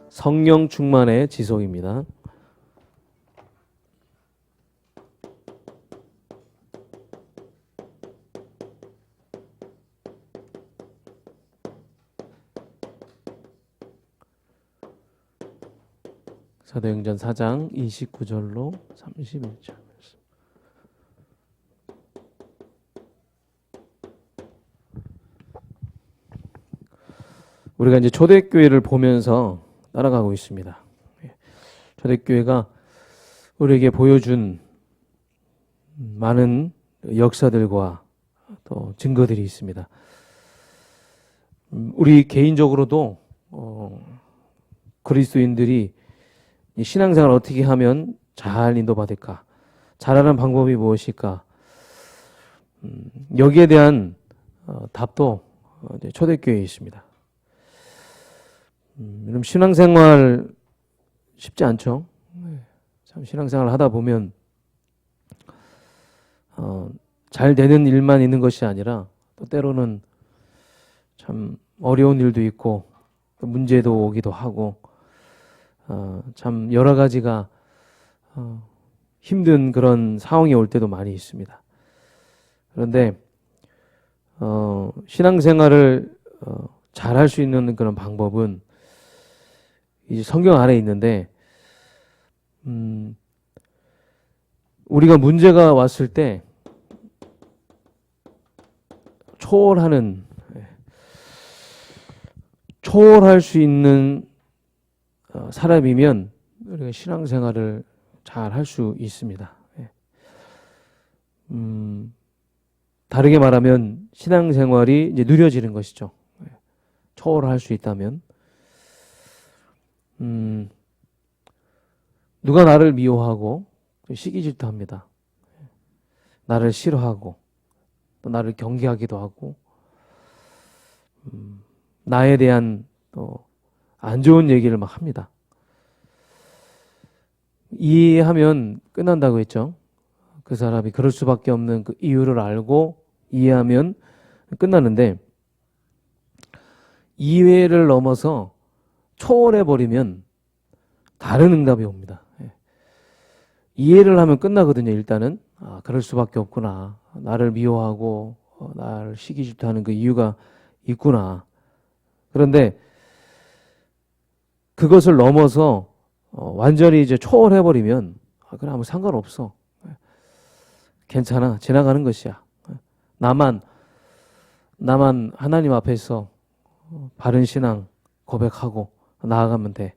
성령 충만의 지속입니다. 사도행전 4장 29절로 31절. 우리가 이제 초대교회를 보면서 따라가고 있습니다. 초대교회가 우리에게 보여준 많은 역사들과 또 증거들이 있습니다. 우리 개인적으로도 그리스도인들이 신앙생활을 어떻게 하면 잘 인도받을까? 잘하는 방법이 무엇일까? 여기에 대한 답도 초대교회에 있습니다. 여러분 신앙생활 쉽지 않죠? 참 신앙생활을 하다 보면 잘 되는 일만 있는 것이 아니라 또 때로는 참 어려운 일도 있고 또 문제도 오기도 하고 참 여러 가지가 힘든 그런 상황이 올 때도 많이 있습니다. 그런데 신앙생활을 잘 할 수 있는 그런 방법은 이 성경 안에 있는데 우리가 문제가 왔을 때 초월할 수 있는 사람이면 우리가 신앙생활을 잘 할 수 있습니다. 다르게 말하면 신앙생활이 이제 느려지는 것이죠. 초월할 수 있다면 누가 나를 미워하고 시기 질투합니다. 나를 싫어하고 또 나를 경계하기도 하고 나에 대한 또 안 좋은 얘기를 막 합니다. 이해하면 끝난다고 했죠. 그 사람이 그럴 수밖에 없는 그 이유를 알고 이해하면 끝나는데 이해를 넘어서 초월해버리면 다른 응답이 옵니다. 이해를 하면 끝나거든요. 일단은 그럴 수밖에 없구나. 나를 미워하고 나를 시기 질투하는 그 이유가 있구나. 그런데 그것을 넘어서 완전히 이제 초월해버리면 그래 아무 상관없어. 괜찮아. 지나가는 것이야. 나만 하나님 앞에서 바른 신앙 고백하고 나아가면 돼.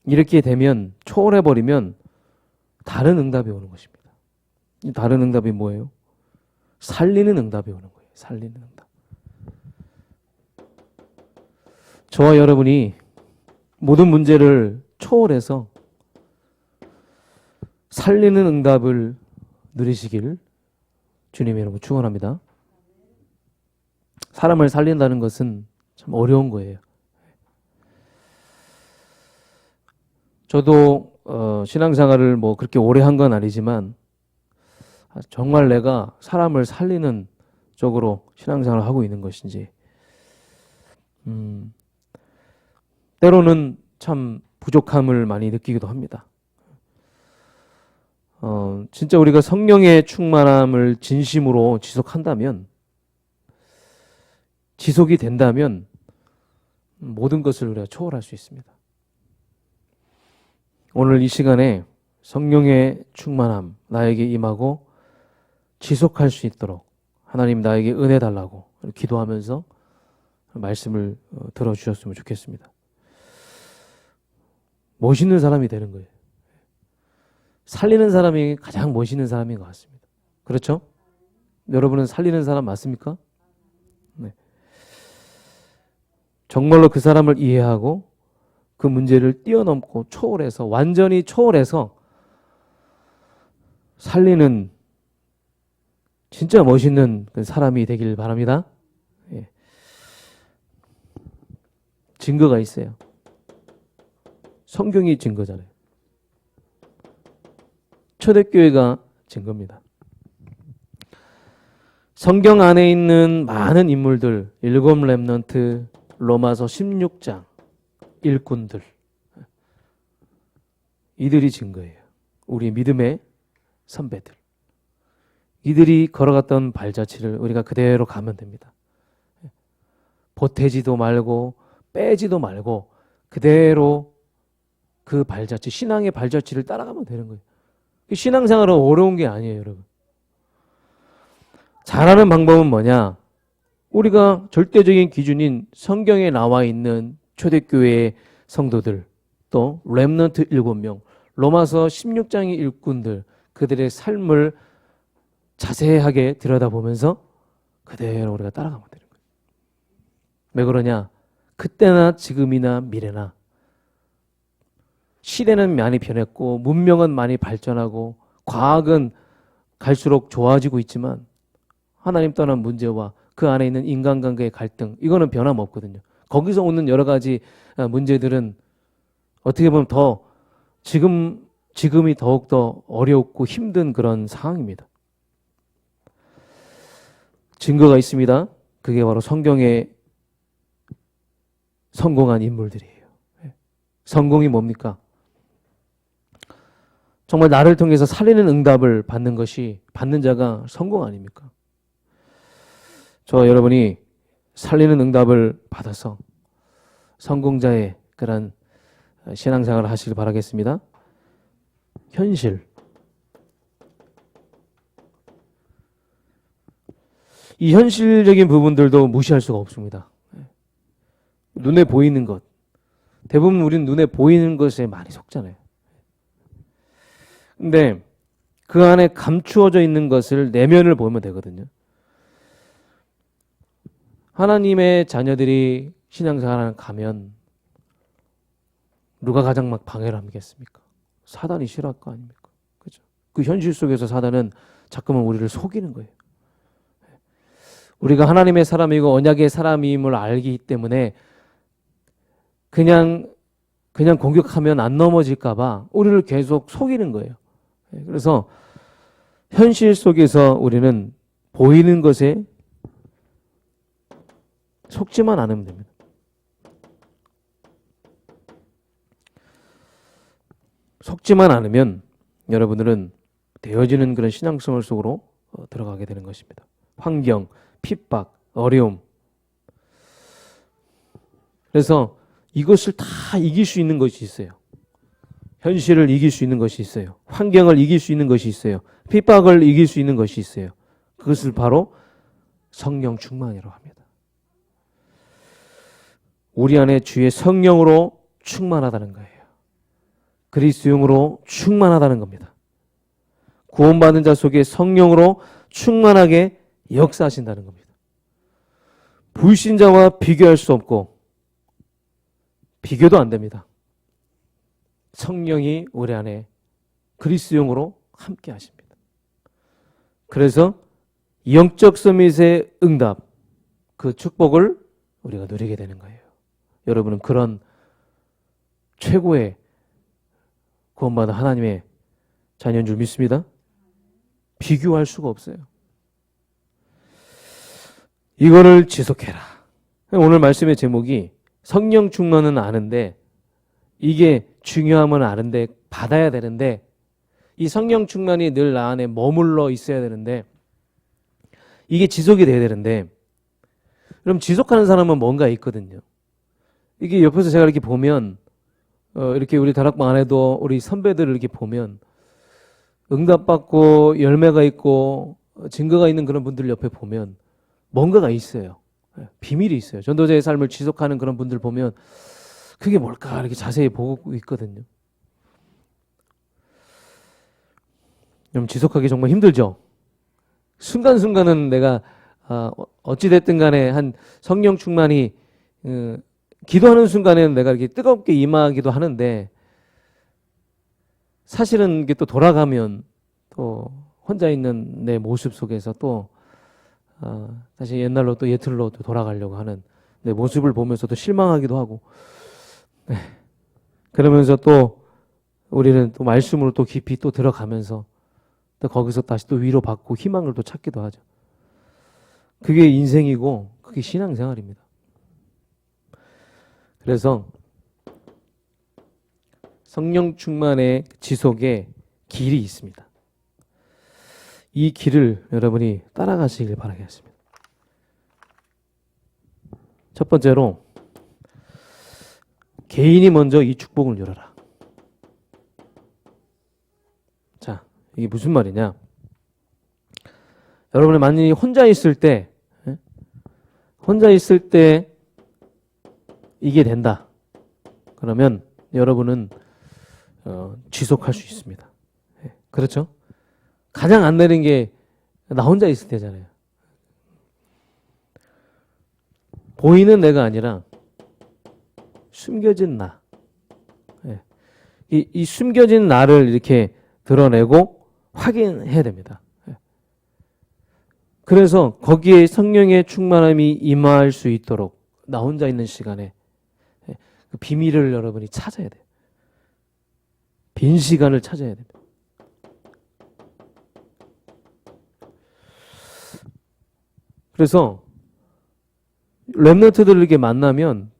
이렇게 되면 초월해버리면 다른 응답이 오는 것입니다. 이 다른 응답이 뭐예요? 살리는 응답이 오는 거예요. 살리는 응답. 저와 여러분이 모든 문제를 초월해서 살리는 응답을 누리시길 주님의 이름으로 축원합니다. 사람을 살린다는 것은 참 어려운 거예요. 저도 신앙생활을 뭐 그렇게 오래 한 건 아니지만 정말 내가 사람을 살리는 쪽으로 신앙생활을 하고 있는 것인지 때로는 참 부족함을 많이 느끼기도 합니다. 진짜 우리가 성령의 충만함을 진심으로 지속한다면 지속이 된다면 모든 것을 우리가 초월할 수 있습니다. 오늘 이 시간에 성령의 충만함 나에게 임하고 지속할 수 있도록 하나님 나에게 은혜 달라고 기도하면서 말씀을 들어주셨으면 좋겠습니다. 멋있는 사람이 되는 거예요. 살리는 사람이 가장 멋있는 사람인 것 같습니다. 그렇죠? 여러분은 살리는 사람 맞습니까? 네. 정말로 그 사람을 이해하고 그 문제를 뛰어넘고 초월해서 완전히 초월해서 살리는 진짜 멋있는 그 사람이 되길 바랍니다. 예. 증거가 있어요. 성경이 증거잖아요. 초대교회가 증거입니다. 성경 안에 있는 많은 인물들, 일곱 렘넌트, 로마서 16장, 일꾼들, 이들이 증거예요. 우리 믿음의 선배들. 이들이 걸어갔던 발자취를 우리가 그대로 가면 됩니다. 보태지도 말고 빼지도 말고 그대로 그 발자취, 신앙의 발자취를 따라가면 되는 거예요. 신앙생활은 어려운 게 아니에요, 여러분. 잘하는 방법은 뭐냐? 우리가 절대적인 기준인 성경에 나와 있는 초대교회의 성도들, 또 렘넌트 7명, 로마서 16장의 일꾼들, 그들의 삶을 자세하게 들여다보면서 그대로 우리가 따라가면 되는 거예요. 왜 그러냐? 그때나 지금이나 미래나 시대는 많이 변했고 문명은 많이 발전하고 과학은 갈수록 좋아지고 있지만 하나님 떠난 문제와 그 안에 있는 인간관계의 갈등, 이거는 변함없거든요. 거기서 오는 여러 가지 문제들은 어떻게 보면 더 지금이 더욱더 어렵고 힘든 그런 상황입니다. 증거가 있습니다. 그게 바로 성경에 성공한 인물들이에요. 성공이 뭡니까? 정말 나를 통해서 살리는 응답을 받는 자가 성공 아닙니까? 저 여러분이 살리는 응답을 받아서 성공자의 그런 신앙생활을 하시길 바라겠습니다. 현실. 이 현실적인 부분들도 무시할 수가 없습니다. 눈에 보이는 것. 대부분 우리는 눈에 보이는 것에 많이 속잖아요. 근데 그 안에 감추어져 있는 것을 내면을 보면 되거든요. 하나님의 자녀들이 신앙생활을 가면 누가 가장 막 방해를 하겠습니까? 사단이 싫어할 거 아닙니까? 그죠? 그 현실 속에서 사단은 자꾸만 우리를 속이는 거예요. 우리가 하나님의 사람이고 언약의 사람임을 알기 때문에 그냥 공격하면 안 넘어질까 봐 우리를 계속 속이는 거예요. 그래서 현실 속에서 우리는 보이는 것에 속지만 않으면 됩니다. 속지만 않으면 여러분들은 되어지는 그런 신앙생활 속으로 들어가게 되는 것입니다. 환경, 핍박, 어려움. 그래서 이것을 다 이길 수 있는 것이 있어요. 현실을 이길 수 있는 것이 있어요. 환경을 이길 수 있는 것이 있어요. 핍박을 이길 수 있는 것이 있어요. 그것을 바로 성령 충만이라고 합니다. 우리 안에 주의 성령으로 충만하다는 거예요. 그리스도용으로 충만하다는 겁니다. 구원받은 자 속에 성령으로 충만하게 역사하신다는 겁니다. 불신자와 비교할 수 없고 비교도 안 됩니다. 성령이 우리 안에 그리스도용으로 함께 하십니다. 그래서 영적 서밋의 응답, 그 축복을 우리가 누리게 되는 거예요. 여러분은 그런 최고의 구원받은 하나님의 자녀인 줄 믿습니다. 비교할 수가 없어요. 이거를 지속해라. 오늘 말씀의 제목이 성령 충만은 아는데 이게 중요함은 아는데 받아야 되는데 이 성령 충만이 늘 나 안에 머물러 있어야 되는데 이게 지속이 돼야 되는데 그럼 지속하는 사람은 뭔가 있거든요. 이게 옆에서 제가 이렇게 보면 이렇게 우리 다락방 안에도 우리 선배들을 이렇게 보면 응답받고 열매가 있고 증거가 있는 그런 분들 옆에 보면 뭔가가 있어요. 비밀이 있어요. 전도자의 삶을 지속하는 그런 분들 보면 그게 뭘까 이렇게 자세히 보고 있거든요. 좀 지속하기 정말 힘들죠. 순간순간은 내가 어찌됐든 간에 한 성령 충만이 기도하는 순간에는 내가 이렇게 뜨겁게 임하기도 하는데 사실은 이게 또 돌아가면 또 혼자 있는 내 모습 속에서 또 다시 옛날로 또 옛틀로 또 돌아가려고 하는 내 모습을 보면서 또 실망하기도 하고 그러면서 또 우리는 또 말씀으로 또 깊이 또 들어가면서 또 거기서 다시 또 위로받고 희망을 또 찾기도 하죠. 그게 인생이고 그게 신앙생활입니다. 그래서 성령 충만의 지속에 길이 있습니다. 이 길을 여러분이 따라가시길 바라겠습니다. 첫 번째로 개인이 먼저 이 축복을 누려라. 자, 이게 무슨 말이냐? 여러분이 만약에 혼자 있을 때 이게 된다. 그러면 여러분은 지속할 수 있습니다. 그렇죠? 가장 안 되는 게 나 혼자 있을 때잖아요. 보이는 내가 아니라 숨겨진 나. 이 숨겨진 나를 이렇게 드러내고 확인해야 됩니다. 그래서 거기에 성령의 충만함이 임할 수 있도록 나 혼자 있는 시간에 그 비밀을 여러분이 찾아야 돼요. 빈 시간을 찾아야 됩니다. 그래서 렘넌트들을 이렇게 만나면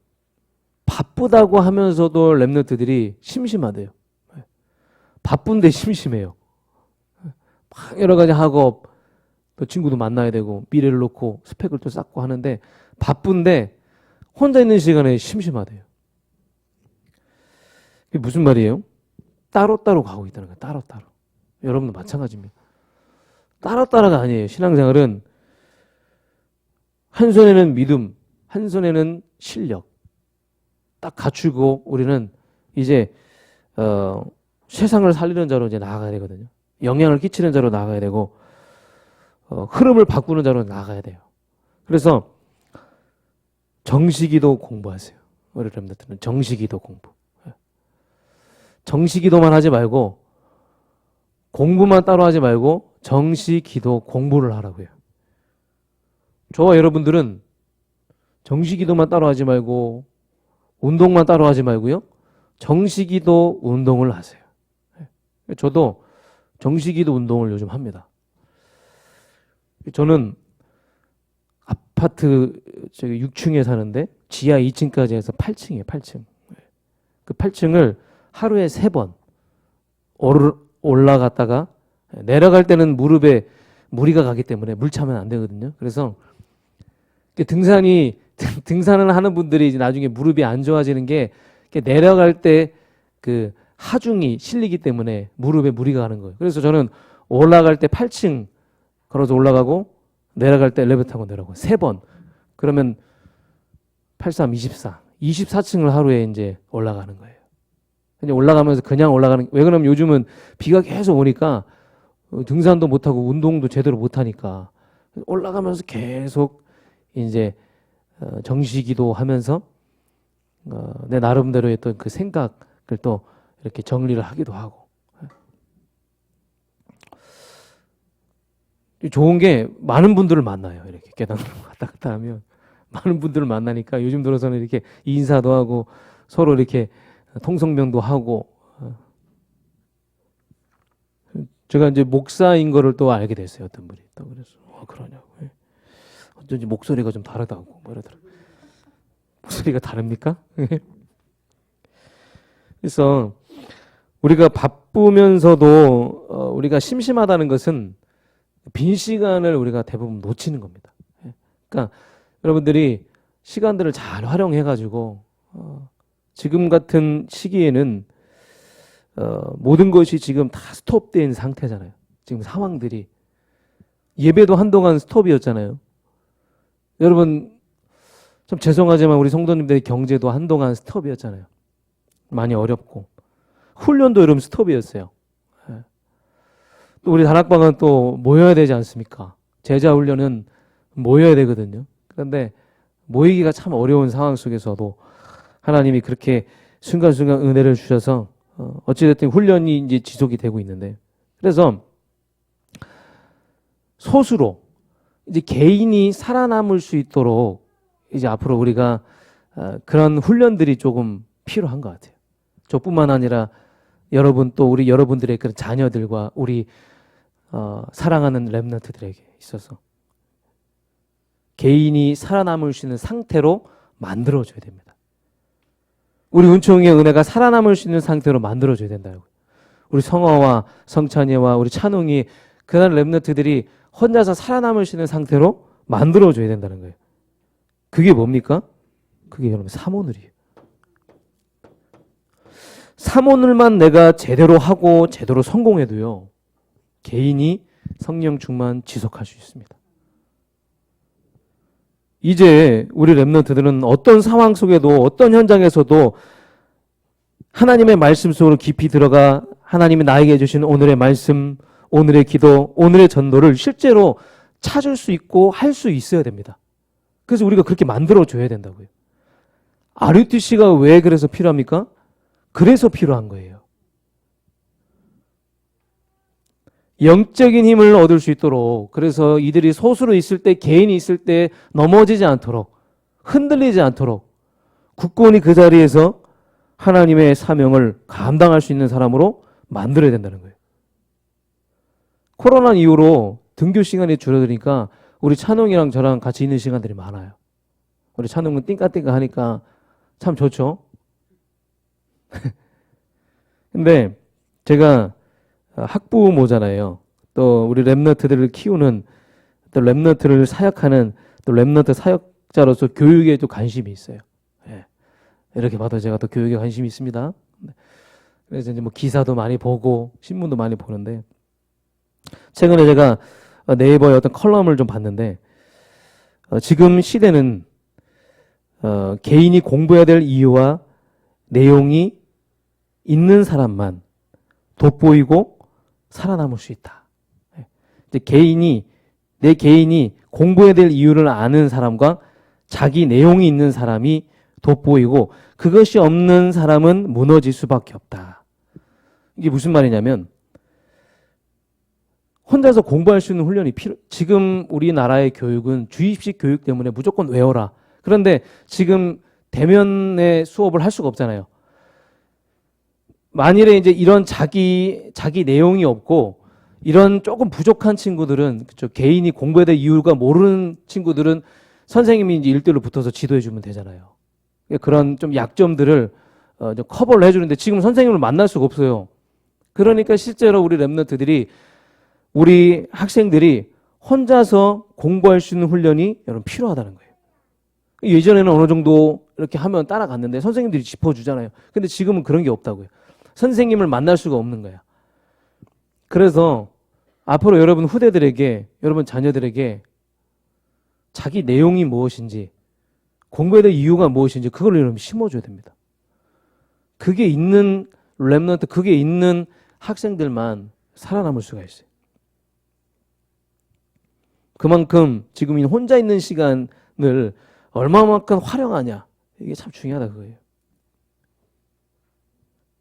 바쁘다고 하면서도 렘넌트들이 심심하대요. 바쁜데 심심해요. 막 여러 가지 하고 또 친구도 만나야 되고 미래를 놓고 스펙을 또 쌓고 하는데 바쁜데 혼자 있는 시간에 심심하대요. 이게 무슨 말이에요? 따로따로 가고 있다는 거예요. 따로따로. 여러분도 마찬가지입니다. 따로따로가 아니에요. 신앙생활은 한 손에는 믿음, 한 손에는 실력 딱 갖추고 우리는 이제 세상을 살리는 자로 이제 나아가야 되거든요. 영향을 끼치는 자로 나아가야 되고 흐름을 바꾸는 자로 나아가야 돼요. 그래서 정시기도 공부하세요. 우리 렘넌트는 정시기도 공부. 정시기도만 하지 말고 공부만 따로 하지 말고 정시기도 공부를 하라고요. 저와 여러분들은 정시기도만 따로 하지 말고 운동만 따로 하지 말고요. 정시기도 운동을 하세요. 저도 정시기도 운동을 요즘 합니다. 저는 아파트 6층에 사는데 지하 2층까지 해서 8층이에요. 8층. 그 8층을 하루에 3번 올라갔다가 내려갈 때는 무릎에 무리가 가기 때문에 물 차면 안 되거든요. 그래서 등산을 하는 분들이 이제 나중에 무릎이 안 좋아지는 게 내려갈 때 그 하중이 실리기 때문에 무릎에 무리가 가는 거예요. 그래서 저는 올라갈 때 8층 걸어서 올라가고 내려갈 때 엘리베이터 타고 내려가고 3번. 그러면 83, 24. 24층을 하루에 이제 올라가는 거예요. 이제 올라가면서 그냥 올라가는, 왜 그러면 요즘은 비가 계속 오니까 등산도 못하고 운동도 제대로 못하니까 올라가면서 계속 이제 정시기도 하면서 내 나름대로 했던 그 생각을 또 이렇게 정리를 하기도 하고. 좋은 게 많은 분들을 만나요. 이렇게 계단으로 왔다 갔다 하면 많은 분들을 만나니까 요즘 들어서는 이렇게 인사도 하고 서로 이렇게 통성명도 하고. 제가 이제 목사인 거를 또 알게 됐어요. 어떤 분이 또 그래서 그러냐고. 어쩐지 목소리가 좀 다르다고 뭐 이러더라고요. 목소리가 다릅니까? 그래서 우리가 바쁘면서도 우리가 심심하다는 것은 빈 시간을 우리가 대부분 놓치는 겁니다. 그러니까 여러분들이 시간들을 잘 활용해가지고 지금 같은 시기에는 모든 것이 지금 다 스톱된 상태잖아요. 지금 상황들이. 예배도 한동안 스톱이었잖아요. 여러분 좀 죄송하지만 우리 성도님들의 경제도 한동안 스톱이었잖아요. 많이 어렵고. 훈련도 여러분 스톱이었어요. 또 우리 단학방은 또 모여야 되지 않습니까? 제자 훈련은 모여야 되거든요. 그런데 모이기가 참 어려운 상황 속에서도 하나님이 그렇게 순간순간 은혜를 주셔서 어찌됐든 훈련이 이제 지속이 되고 있는데, 그래서 소수로 이제 개인이 살아남을 수 있도록 이제 앞으로 우리가 그런 훈련들이 조금 필요한 것 같아요. 저뿐만 아니라 여러분 또 우리 여러분들의 그런 자녀들과 우리 사랑하는 렘넌트들에게 있어서 개인이 살아남을 수 있는 상태로 만들어줘야 됩니다. 우리 은총의 은혜가 살아남을 수 있는 상태로 만들어줘야 된다고요. 우리 성화와 성찬이와 우리 찬웅이 그날 렘넌트들이 혼자서 살아남을 수 있는 상태로 만들어줘야 된다는 거예요. 그게 뭡니까? 그게 여러분 삼오늘이에요. 삼오늘만 내가 제대로 하고 제대로 성공해도요, 개인이 성령 충만 지속할 수 있습니다. 이제 우리 렘넌트들은 어떤 상황 속에도 어떤 현장에서도 하나님의 말씀 속으로 깊이 들어가 하나님이 나에게 주신 오늘의 말씀, 오늘의 기도, 오늘의 전도를 실제로 찾을 수 있고 할 수 있어야 됩니다. 그래서 우리가 그렇게 만들어줘야 된다고요. RUTC가 왜 그래서 필요합니까? 그래서 필요한 거예요. 영적인 힘을 얻을 수 있도록, 그래서 이들이 소수로 있을 때, 개인이 있을 때 넘어지지 않도록, 흔들리지 않도록 굳건히 그 자리에서 하나님의 사명을 감당할 수 있는 사람으로 만들어야 된다는 거예요. 코로나 이후로 등교 시간이 줄어드니까 우리 찬웅이랑 저랑 같이 있는 시간들이 많아요. 우리 찬웅은 띵까띵까 하니까 참 좋죠. 근데 제가 학부모잖아요. 또 우리 렘넌트들을 키우는, 또 렘넌트를 사역하는, 또 렘넌트 사역자로서 교육에 또 관심이 있어요. 예. 이렇게 봐도 제가 또 교육에 관심이 있습니다. 그래서 이제 뭐 기사도 많이 보고 신문도 많이 보는데, 최근에 제가 네이버에 어떤 컬럼을 좀 봤는데, 지금 시대는 개인이 공부해야 될 이유와 내용이 있는 사람만 돋보이고 살아남을 수 있다. 이제 내 개인이 공부해야 될 이유를 아는 사람과 자기 내용이 있는 사람이 돋보이고 그것이 없는 사람은 무너질 수밖에 없다. 이게 무슨 말이냐면, 혼자서 공부할 수 있는 훈련이 지금 우리나라의 교육은 주입식 교육 때문에 무조건 외워라. 그런데 지금 대면의 수업을 할 수가 없잖아요. 만일에 이제 이런 자기 내용이 없고 이런 조금 부족한 친구들은, 그쵸, 개인이 공부해야 될 이유가 모르는 친구들은 선생님이 이제 1대1로 붙어서 지도해 주면 되잖아요. 그런 좀 약점들을 좀 커버를 해주는데 지금 선생님을 만날 수가 없어요. 그러니까 실제로 우리 렘넌트들이, 우리 학생들이 혼자서 공부할 수 있는 훈련이 여러분 필요하다는 거예요. 예전에는 어느 정도 이렇게 하면 따라갔는데 선생님들이 짚어주잖아요. 근데 지금은 그런 게 없다고요. 선생님을 만날 수가 없는 거야. 그래서 앞으로 여러분 후대들에게, 여러분 자녀들에게 자기 내용이 무엇인지, 공부해야 될 이유가 무엇인지 그걸 여러분 심어줘야 됩니다. 그게 있는 렘넌트, 그게 있는 학생들만 살아남을 수가 있어요. 그만큼 지금 혼자 있는 시간을 얼마만큼 활용하냐, 이게 참 중요하다 그거예요.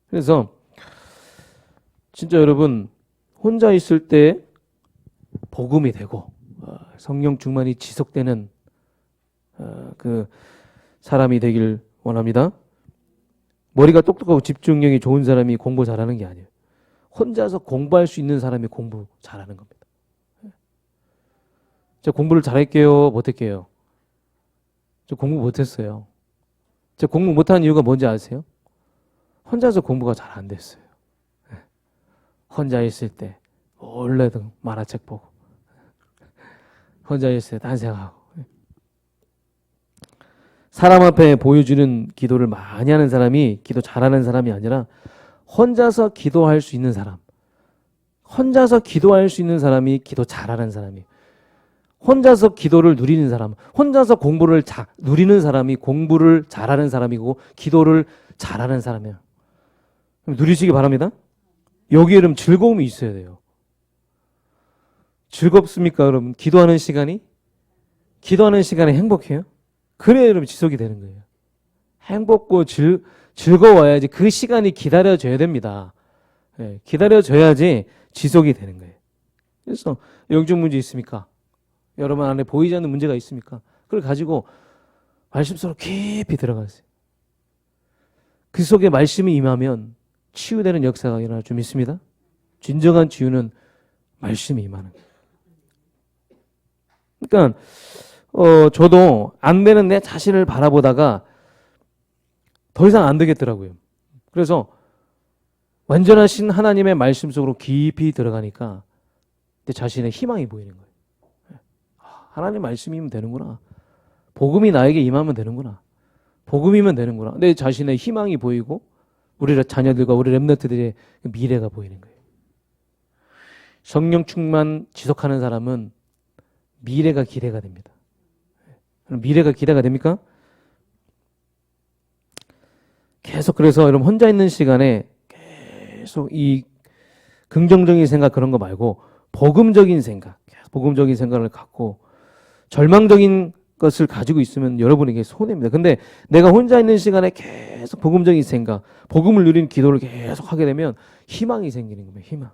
그래서 진짜 여러분 혼자 있을 때 복음이 되고 성령 충만이 지속되는 그 사람이 되길 원합니다. 머리가 똑똑하고 집중력이 좋은 사람이 공부 잘하는 게 아니에요. 혼자서 공부할 수 있는 사람이 공부 잘하는 겁니다. 제가 공부를 잘할게요, 못할게요? 저 공부 못했어요. 제가 공부 못한 이유가 뭔지 아세요? 혼자서 공부가 잘 안 됐어요. 혼자 있을 때 원래도 만화책 보고, 혼자 있을 때 딴 생각하고. 사람 앞에 보여주는 기도를 많이 하는 사람이 기도 잘하는 사람이 아니라 혼자서 기도할 수 있는 사람, 혼자서 기도할 수 있는 사람이 기도 잘하는 사람이에요. 혼자서 기도를 누리는 사람, 혼자서 공부를 누리는 사람이 공부를 잘하는 사람이고 기도를 잘하는 사람이에요. 누리시기 바랍니다. 여기에 그럼 즐거움이 있어야 돼요. 즐겁습니까, 여러분? 기도하는 시간이? 기도하는 시간에 행복해요? 그래야 여러분 지속이 되는 거예요. 행복고 즐거워야지. 그 시간이 기다려져야 됩니다. 네, 기다려져야지 지속이 되는 거예요. 그래서 영적 문제 있습니까? 여러분 안에 보이지 않는 문제가 있습니까? 그걸 가지고 말씀 속으로 깊이 들어가세요. 그 속에 말씀이 임하면 치유되는 역사가 일어날 줄 믿습니다. 진정한 치유는 말씀이 임하는 거예요. 그러니까 저도 안 되는 내 자신을 바라보다가 더 이상 안 되겠더라고요. 그래서 완전하신 하나님의 말씀 속으로 깊이 들어가니까 내 자신의 희망이 보이는 거예요. 하나님 말씀이면 되는구나. 복음이 나에게 임하면 되는구나. 복음이면 되는구나. 내 자신의 희망이 보이고 우리 자녀들과 우리 렘넌트들의 미래가 보이는 거예요. 성령 충만 지속하는 사람은 미래가 기대가 됩니다. 미래가 기대가 됩니까? 계속 그래서 여러분 혼자 있는 시간에 계속 이 긍정적인 생각 그런 거 말고 복음적인 생각, 복음적인 생각을 갖고 절망적인 것을 가지고 있으면 여러분에게 손해입니다. 근데 내가 혼자 있는 시간에 계속 복음적인 생각, 복음을 누리는 기도를 계속 하게 되면 희망이 생기는 겁니다. 희망.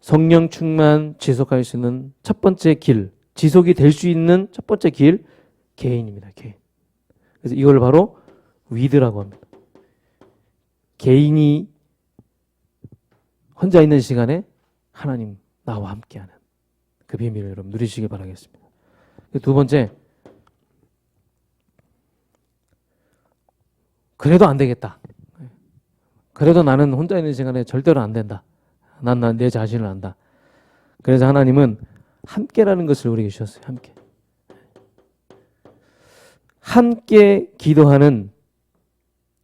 성령 충만 지속할 수 있는 첫 번째 길, 지속이 될 수 있는 첫 번째 길, 개인입니다. 개인. 그래서 이걸 바로 위드라고 합니다. 개인이 혼자 있는 시간에 하나님 나와 함께하는 그 비밀을 여러분 누리시길 바라겠습니다. 두 번째, 그래도 안 되겠다. 그래도 나는 혼자 있는 시간에 절대로 안 된다. 난 내 자신을 안다. 그래서 하나님은 함께라는 것을 우리에게 주셨어요. 함께. 함께 기도하는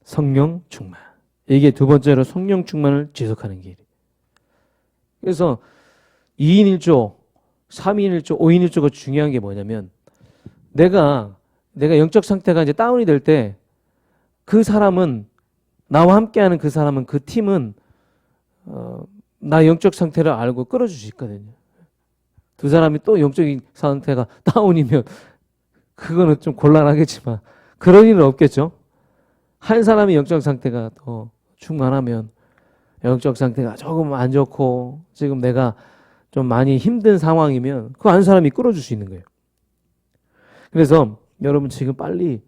성령 충만. 이게 두 번째로 성령 충만을 지속하는 길. 그래서 2인 1조, 3인 1조, 5인 1조가 중요한 게 뭐냐면 내가 영적 상태가 이제 다운이 될 때 그 사람은 나와 함께하는 그 사람은 그 팀은 나 영적 상태를 알고 끌어줄 수 있거든요. 두 사람이 또 영적인 상태가 다운이면 그거는 좀 곤란하겠지만 그런 일은 없겠죠. 한 사람이 영적 상태가 더 충만하면 영적 상태가 조금 안 좋고 지금 내가 좀 많이 힘든 상황이면 그 한 사람이 끌어줄 수 있는 거예요. 그래서 여러분 지금 빨리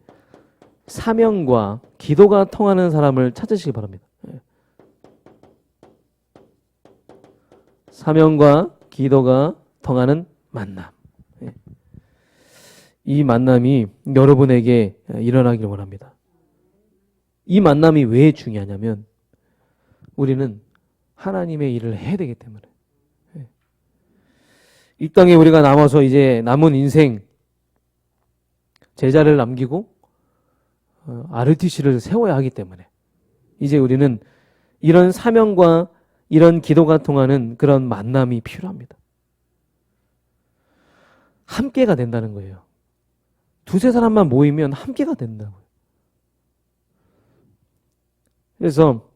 사명과 기도가 통하는 사람을 찾으시기 바랍니다. 사명과 기도가 통하는 만남. 이 만남이 여러분에게 일어나기를 원합니다. 이 만남이 왜 중요하냐면 우리는 하나님의 일을 해야 되기 때문에. 이 땅에 우리가 남아서 이제 남은 인생 제자를 남기고 RTC를 세워야 하기 때문에 이제 우리는 이런 사명과 이런 기도가 통하는 그런 만남이 필요합니다. 함께가 된다는 거예요. 두세 사람만 모이면 함께가 된다고요. 그래서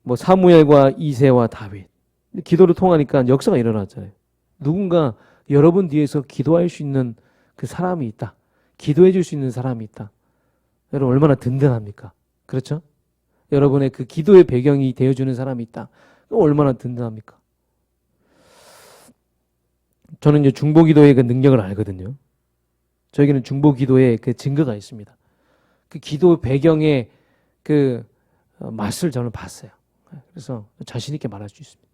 뭐 사무엘과 이새와 다윗 기도를 통하니까 역사가 일어났잖아요. 누군가 여러분 뒤에서 기도할 수 있는 그 사람이 있다. 기도해 줄 수 있는 사람이 있다. 여러분 얼마나 든든합니까? 그렇죠? 여러분의 그 기도의 배경이 되어주는 사람이 있다. 얼마나 든든합니까? 저는 이제 중보기도의 그 능력을 알거든요. 저에게는 중보기도의 그 증거가 있습니다. 그 기도 배경의 그 맛을 저는 봤어요. 그래서 자신 있게 말할 수 있습니다.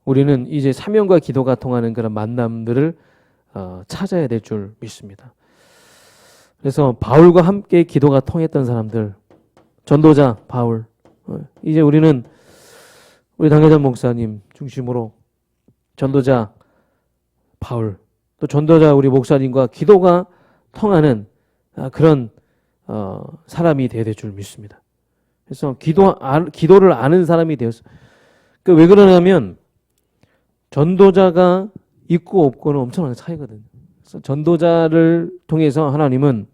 우리는 이제 사명과 기도가 통하는 그런 만남들을 찾아야 될 줄 믿습니다. 그래서 바울과 함께 기도가 통했던 사람들, 전도자 바울, 이제 우리는 우리 당회장 목사님 중심으로 전도자 바울, 또 전도자 우리 목사님과 기도가 통하는 그런 사람이 되어야 될 줄 믿습니다. 그래서 기도를 아는 사람이 되었어. 왜 그러냐면 전도자가 있고 없고는 엄청난 차이거든요. 그래서 전도자를 통해서 하나님은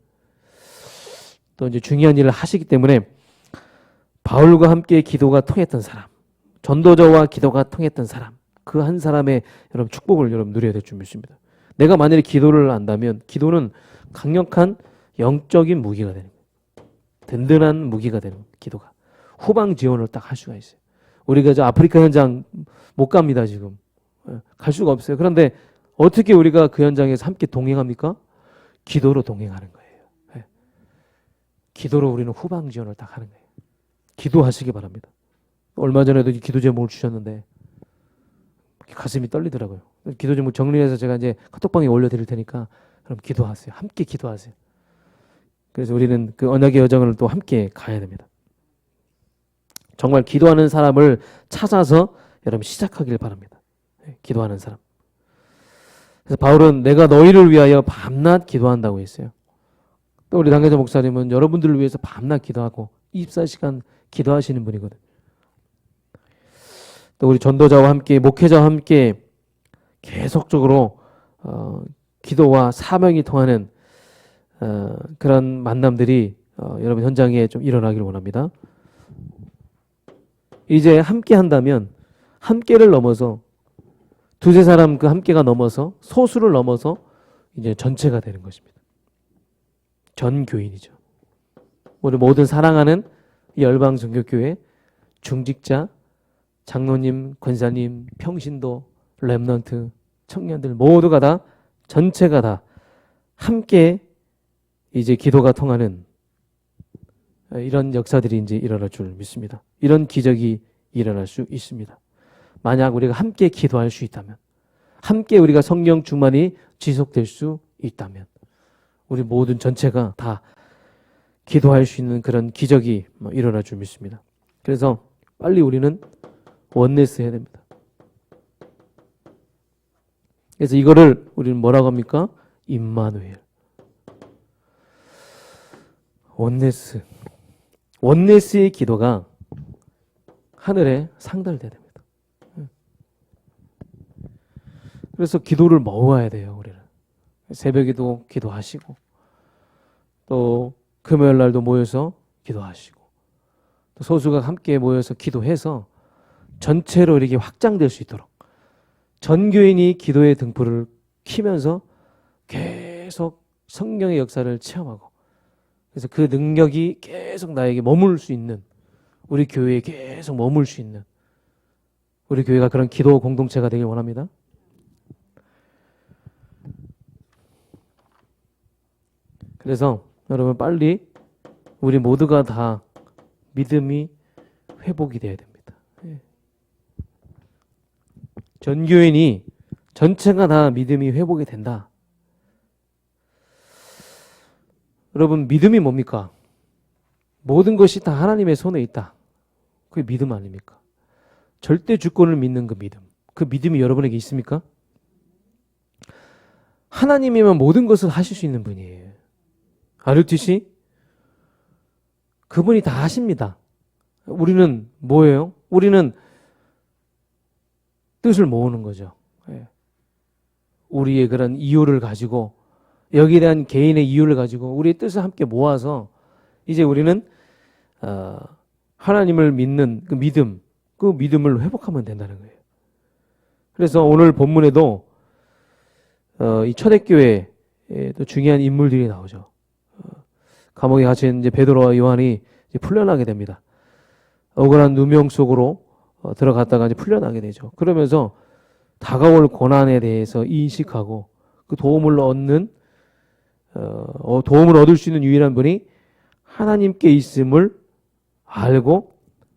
또 이제 중요한 일을 하시기 때문에 바울과 함께 기도가 통했던 사람, 전도자와 기도가 통했던 사람, 그 한 사람의 여러분 축복을 여러분 누려야 될 줄 믿습니다. 내가 만약에 기도를 안다면 기도는 강력한 영적인 무기가 되는 거예요. 든든한 무기가 되는 거예요. 기도가. 후방 지원을 딱 할 수가 있어요. 우리가 저 아프리카 현장 못 갑니다 지금. 갈 수가 없어요. 그런데 어떻게 우리가 그 현장에서 함께 동행합니까? 기도로 동행하는 거예요. 기도로 우리는 후방 지원을 딱 하는 거예요. 기도하시기 바랍니다. 얼마 전에도 기도 제목을 주셨는데 가슴이 떨리더라고요. 기도 좀 정리해서 제가 이제 카톡방에 올려드릴 테니까 그럼 기도하세요. 함께 기도하세요. 그래서 우리는 그 언약의 여정을 또 함께 가야 됩니다. 정말 기도하는 사람을 찾아서 여러분 시작하길 바랍니다. 기도하는 사람. 그래서 바울은 내가 너희를 위하여 밤낮 기도한다고 했어요. 또 우리 당회자 목사님은 여러분들을 위해서 밤낮 기도하고 24시간 기도하시는 분이거든요. 또 우리 전도자와 함께 목회자와 함께 계속적으로 기도와 사명이 통하는 그런 만남들이 여러분 현장에 좀 일어나기를 원합니다. 이제 함께 한다면 함께를 넘어서 두세 사람 그 함께가 넘어서 소수를 넘어서 이제 전체가 되는 것입니다. 전 교인이죠. 우리 모든 사랑하는 열방 전교교회 중직자, 장로님, 권사님, 평신도, 렘넌트, 청년들 모두가 다 전체가 다 함께 이제 기도가 통하는 이런 역사들이 이제 일어날 줄 믿습니다. 이런 기적이 일어날 수 있습니다. 만약 우리가 함께 기도할 수 있다면, 함께 우리가 성령 충만이 지속될 수 있다면 우리 모든 전체가 다 기도할 수 있는 그런 기적이 일어날 줄 믿습니다. 그래서 빨리 우리는 원네스 해야 됩니다. 그래서 이거를 우리는 뭐라고 합니까? 임마누엘. 원네스. 원네스의 기도가 하늘에 상달돼야 됩니다. 그래서 기도를 모아야 돼요, 우리는. 새벽에도 기도하시고, 또 금요일 날도 모여서 기도하시고, 또 소수가 함께 모여서 기도해서 전체로 이렇게 확장될 수 있도록 전 교인이 기도의 등불을 켜면서 계속 성령의 역사를 체험하고, 그래서 그 능력이 계속 나에게 머물 수 있는, 우리 교회에 계속 머물 수 있는 우리 교회가 그런 기도 공동체가 되길 원합니다. 그래서 여러분 빨리 우리 모두가 다 믿음이 회복이 돼야 됩니다. 전 교인이 전체가 다 믿음이 회복이 된다. 여러분 믿음이 뭡니까? 모든 것이 다 하나님의 손에 있다. 그게 믿음 아닙니까? 절대 주권을 믿는 그 믿음. 그 믿음이 여러분에게 있습니까? 하나님이면 모든 것을 하실 수 있는 분이에요. 아르티시 그분이 다 하십니다. 우리는 뭐예요? 우리는 뜻을 모으는 거죠. 우리의 그런 이유를 가지고, 여기에 대한 개인의 이유를 가지고 우리의 뜻을 함께 모아서 이제 우리는 하나님을 믿는 그 믿음을 회복하면 된다는 거예요. 그래서 오늘 본문에도 이 초대교회에 또 중요한 인물들이 나오죠. 감옥에 갇힌 이제 베드로와 요한이 이제 풀려나게 됩니다. 억울한 누명 속으로 들어갔다가 이제 풀려나게 되죠. 그러면서 다가올 고난에 대해서 인식하고 그 도움을 얻을 수 있는 유일한 분이 하나님께 있음을 알고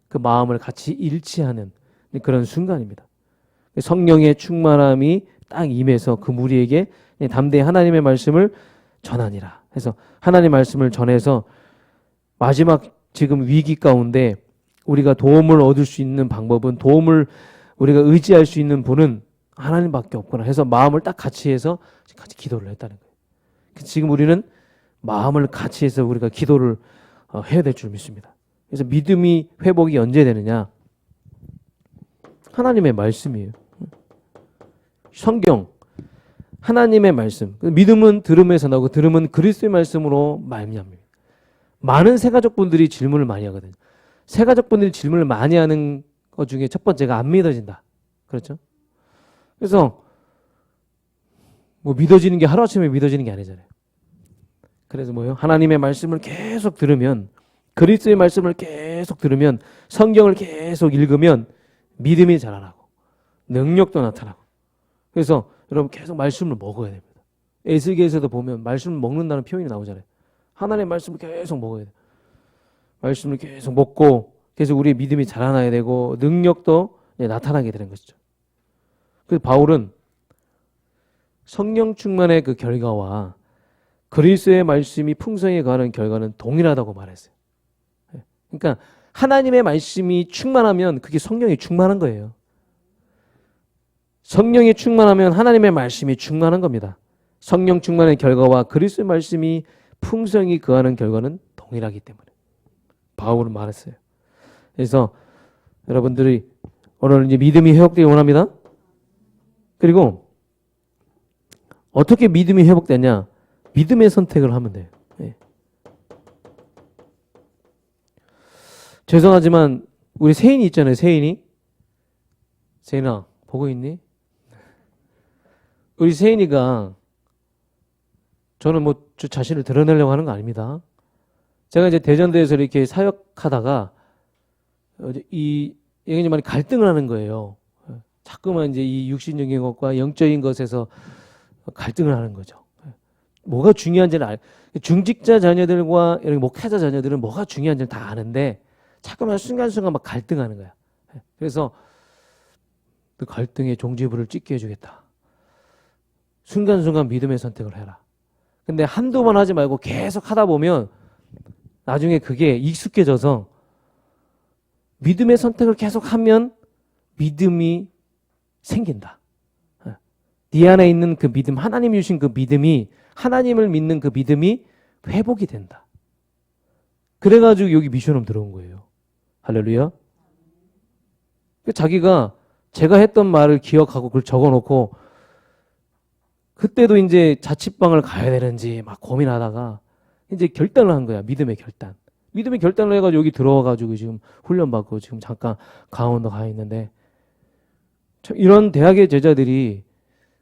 그 마음을 같이 일치하는 그런 순간입니다. 성령의 충만함이 딱 임해서 그 무리에게 담대히 하나님의 말씀을 전하니라. 그래서 하나님의 말씀을 전해서 마지막 지금 위기 가운데 우리가 도움을 얻을 수 있는 방법은, 도움을 우리가 의지할 수 있는 분은 하나님밖에 없구나 해서 마음을 딱 같이 해서 같이 기도를 했다는 거예요. 지금 우리는 마음을 같이 해서 우리가 기도를 해야 될 줄 믿습니다. 그래서 믿음이 회복이 언제 되느냐? 하나님의 말씀이에요. 성경, 하나님의 말씀. 믿음은 들음에서 나오고 들음은 그리스도의 말씀으로 말미암습니다. 많은 새가족분들이 질문을 많이 하거든요. 새가족분들이 질문을 많이 하는 것 중에 첫 번째가 안 믿어진다. 그렇죠? 그래서 뭐 믿어지는 게 하루아침에 믿어지는 게 아니잖아요. 그래서 뭐예요? 하나님의 말씀을 계속 들으면, 그리스도의 말씀을 계속 들으면, 성경을 계속 읽으면 믿음이 자라나고 능력도 나타나고. 그래서 여러분 계속 말씀을 먹어야 됩니다. 에스겔에서도 보면 말씀을 먹는다는 표현이 나오잖아요. 하나님의 말씀을 계속 먹어야 돼요. 말씀을 계속 먹고 계속 우리의 믿음이 자라나야 되고 능력도 나타나게 되는 것이죠. 그래서 바울은 성령 충만의 그 결과와 그리스도의 말씀이 풍성히 가는 결과는 동일하다고 말했어요. 그러니까 하나님의 말씀이 충만하면 그게 성령이 충만한 거예요. 성령이 충만하면 하나님의 말씀이 충만한 겁니다. 성령 충만의 결과와 그리스도의 말씀이 풍성히 거하는 결과는 동일하기 때문에 바울은 말했어요. 그래서 여러분들이 오늘 이제 믿음이 회복되기 원합니다. 그리고 어떻게 믿음이 회복되냐? 믿음의 선택을 하면 돼요. 네. 죄송하지만 우리 세인이 있잖아요. 세인이. 세인아 보고 있니? 우리 세인이가 저는 뭐 저 자신을 드러내려고 하는 거 아닙니다. 제가 이제 대전대에서 이렇게 사역하다가 이 얘기 많이 갈등을 하는 거예요. 자꾸만 이제 이 육신적인 것과 영적인 것에서 갈등을 하는 거죠. 뭐가 중요한지는 중직자 자녀들과 이렇게 목회자 자녀들은 뭐가 중요한지는 다 아는데 자꾸만 순간순간 막 갈등하는 거야. 그래서 그 갈등의 종지부를 찍게 해주겠다. 순간순간 믿음의 선택을 해라. 근데 한두 번 하지 말고 계속 하다 보면 나중에 그게 익숙해져서 믿음의 선택을 계속 하면 믿음이 생긴다. 네 안에 있는 그 믿음, 하나님이 주신 그 믿음이, 하나님을 믿는 그 믿음이 회복이 된다. 그래가지고 여기 미션홈 들어온 거예요. 할렐루야. 자기가 제가 했던 말을 기억하고 그걸 적어놓고 그때도 이제 자취방을 가야 되는지 막 고민하다가 이제 결단을 한 거야. 믿음의 결단. 믿음의 결단을 해가지고 여기 들어와가지고 지금 훈련받고 지금 잠깐 강원도 가 있는데 이런 대학의 제자들이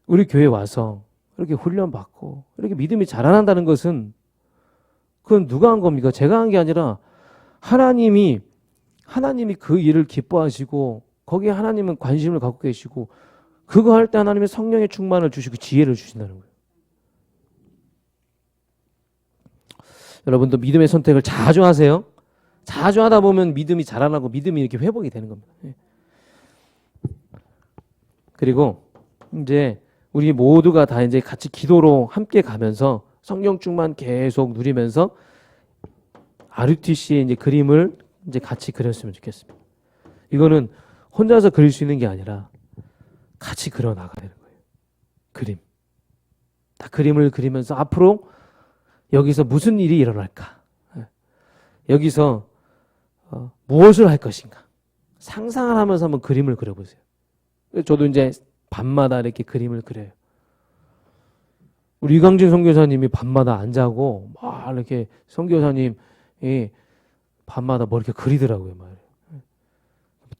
우리 교회 와서 이렇게 훈련받고 이렇게 믿음이 자라난다는 것은 그건 누가 한 겁니까? 제가 한 게 아니라 하나님이 그 일을 기뻐하시고 거기에 하나님은 관심을 갖고 계시고 그거 할 때 하나님의 성령의 충만을 주시고 지혜를 주신다는 거예요. 여러분도 믿음의 선택을 자주 하세요. 자주 하다 보면 믿음이 자라나고 믿음이 이렇게 회복이 되는 겁니다. 그리고 이제 우리 모두가 다 이제 같이 기도로 함께 가면서 성령 충만 계속 누리면서 RUTC의 이제 그림을 이제 같이 그렸으면 좋겠습니다. 이거는 혼자서 그릴 수 있는 게 아니라 같이 그려 나가야 되는 거예요. 그림. 다 그림을 그리면서 앞으로 여기서 무슨 일이 일어날까? 여기서 무엇을 할 것인가? 상상을 하면서 한번 그림을 그려보세요. 저도 이제 밤마다 이렇게 그림을 그려요. 우리 이강진 선교사님이 밤마다 안 자고 막 이렇게 선교사님이 밤마다 뭐 이렇게 그리더라고요. 막.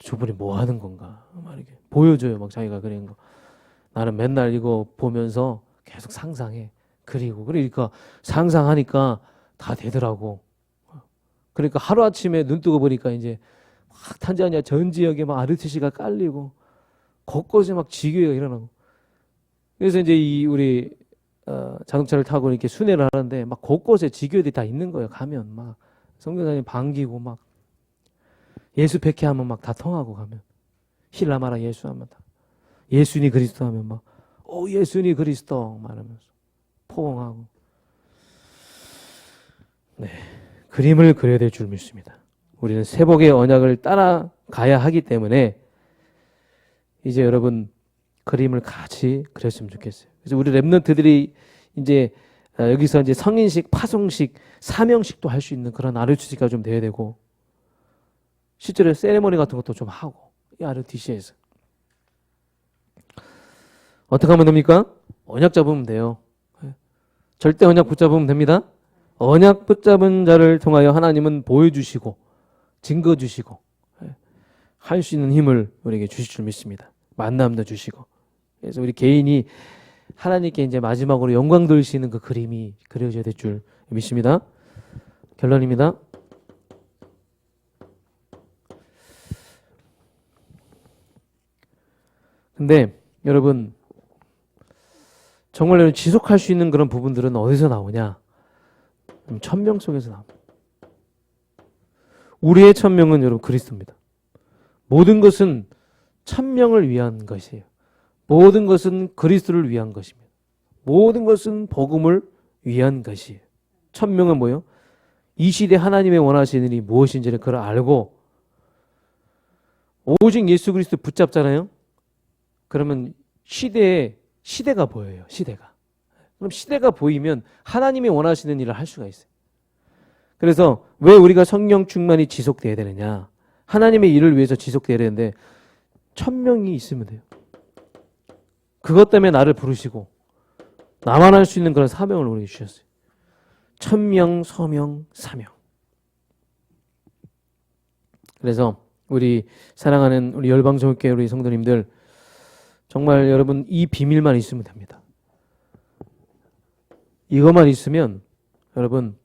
저분이 뭐 하는 건가? 막 이렇게 보여줘요. 막 자기가 그린 거. 나는 맨날 이거 보면서 계속 상상해. 그리고 그러니까 상상하니까 다 되더라고. 그러니까 하루아침에 눈 뜨고 보니까 이제 막 탄자니아 전 지역에 막 RUTC가 깔리고 곳곳에 막 지교회가 일어나고. 그래서 이제 이 우리 자동차를 타고 이렇게 순회를 하는데 막 곳곳에 지교회들이 다 있는 거예요. 가면 막 선교사님 반기고 막 예수 백회하면 막 다 통하고 가면 힐라마라 예수 하면 다 예수니 그리스도 하면 막 오 예수니 그리스도 말하면서 포옹하고. 네, 그림을 그려야 될 줄 믿습니다. 우리는 세복의 언약을 따라가야 하기 때문에 이제 여러분 그림을 같이 그렸으면 좋겠어요. 그래서 우리 랩런트들이 이제 여기서 이제 성인식, 파송식, 사명식도 할 수 있는 그런 RUTC가 좀 돼야 되고 실제로 세레모니 같은 것도 좀 하고 이 RUTC에서 어떻게 하면 됩니까? 언약 잡으면 돼요. 절대 언약 붙잡으면 됩니다. 언약 붙잡은 자를 통하여 하나님은 보여주시고 증거 주시고 할 수 있는 힘을 우리에게 주실 줄 믿습니다. 만남도 주시고. 그래서 우리 개인이 하나님께 이제 마지막으로 영광 돌리시는 그 그림이 그려져야 될 줄 믿습니다. 결론입니다. 근데 여러분 정말 지속할 수 있는 그런 부분들은 어디서 나오냐? 천명 속에서 나옵니다. 우리의 천명은 여러분 그리스도입니다. 모든 것은 천명을 위한 것이에요. 모든 것은 그리스도를 위한 것입니다. 모든 것은 복음을 위한 것이에요. 천명은 뭐예요? 이 시대 하나님의 원하시는 일이 무엇인지를 그걸 알고 오직 예수 그리스도 붙잡잖아요. 그러면 시대가 보여요. 시대가. 그럼 시대가 보이면 하나님이 원하시는 일을 할 수가 있어요. 그래서 왜 우리가 성령 충만이 지속돼야 되느냐? 하나님의 일을 위해서 지속돼야 되는데 천명이 있으면 돼요. 그것 때문에 나를 부르시고 나만 할 수 있는 그런 사명을 우리에게 주셨어요. 천명, 서명, 사명. 그래서 우리 사랑하는 우리 열방성교회 우리 성도님들 정말 여러분 이 비밀만 있으면 됩니다. 이것만 있으면 여러분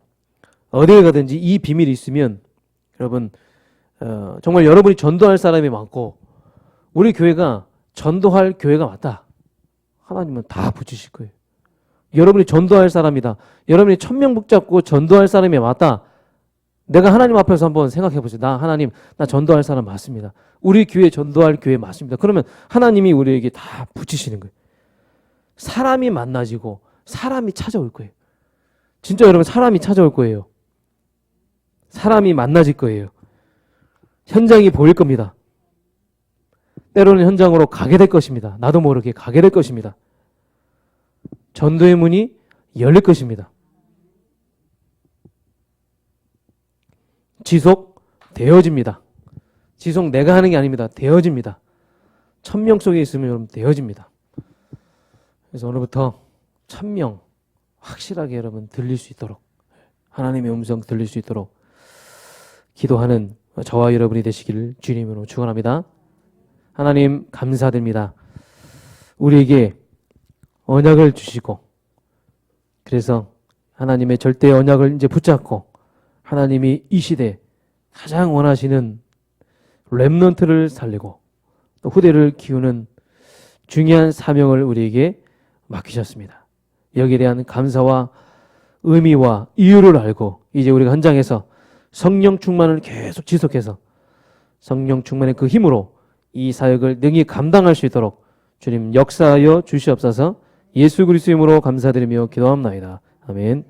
어디에 가든지 이 비밀이 있으면 여러분 정말 여러분이 전도할 사람이 많고 우리 교회가 전도할 교회가 맞다. 하나님은 다 붙이실 거예요. 여러분이 전도할 사람이다. 여러분이 천명 붙잡고 전도할 사람이 맞다. 내가 하나님 앞에서 한번 생각해 보세요. 하나님, 나 전도할 사람 맞습니다. 우리 교회 전도할 교회 맞습니다. 그러면 하나님이 우리에게 다 붙이시는 거예요. 사람이 만나지고 사람이 찾아올 거예요. 진짜 여러분 사람이 찾아올 거예요. 사람이 만나질 거예요. 현장이 보일 겁니다. 때로는 현장으로 가게 될 것입니다. 나도 모르게 가게 될 것입니다. 전도의 문이 열릴 것입니다. 지속되어집니다. 지속 내가 하는 게 아닙니다. 되어집니다. 천명 속에 있으면 여러분 되어집니다. 그래서 오늘부터 천명 확실하게 여러분 들릴 수 있도록 하나님의 음성 들릴 수 있도록 기도하는 저와 여러분이 되시기를 주님으로 축원합니다. 하나님 감사드립니다. 우리에게 언약을 주시고 그래서 하나님의 절대 언약을 이제 붙잡고 하나님이 이 시대 가장 원하시는 렘넌트를 살리고 또 후대를 키우는 중요한 사명을 우리에게 맡기셨습니다. 여기에 대한 감사와 의미와 이유를 알고 이제 우리가 현장에서 성령 충만을 계속 지속해서 성령 충만의 그 힘으로 이 사역을 능히 감당할 수 있도록 주님 역사하여 주시옵소서. 예수 그리스도의 이름으로 감사드리며 기도합나이다. 아멘.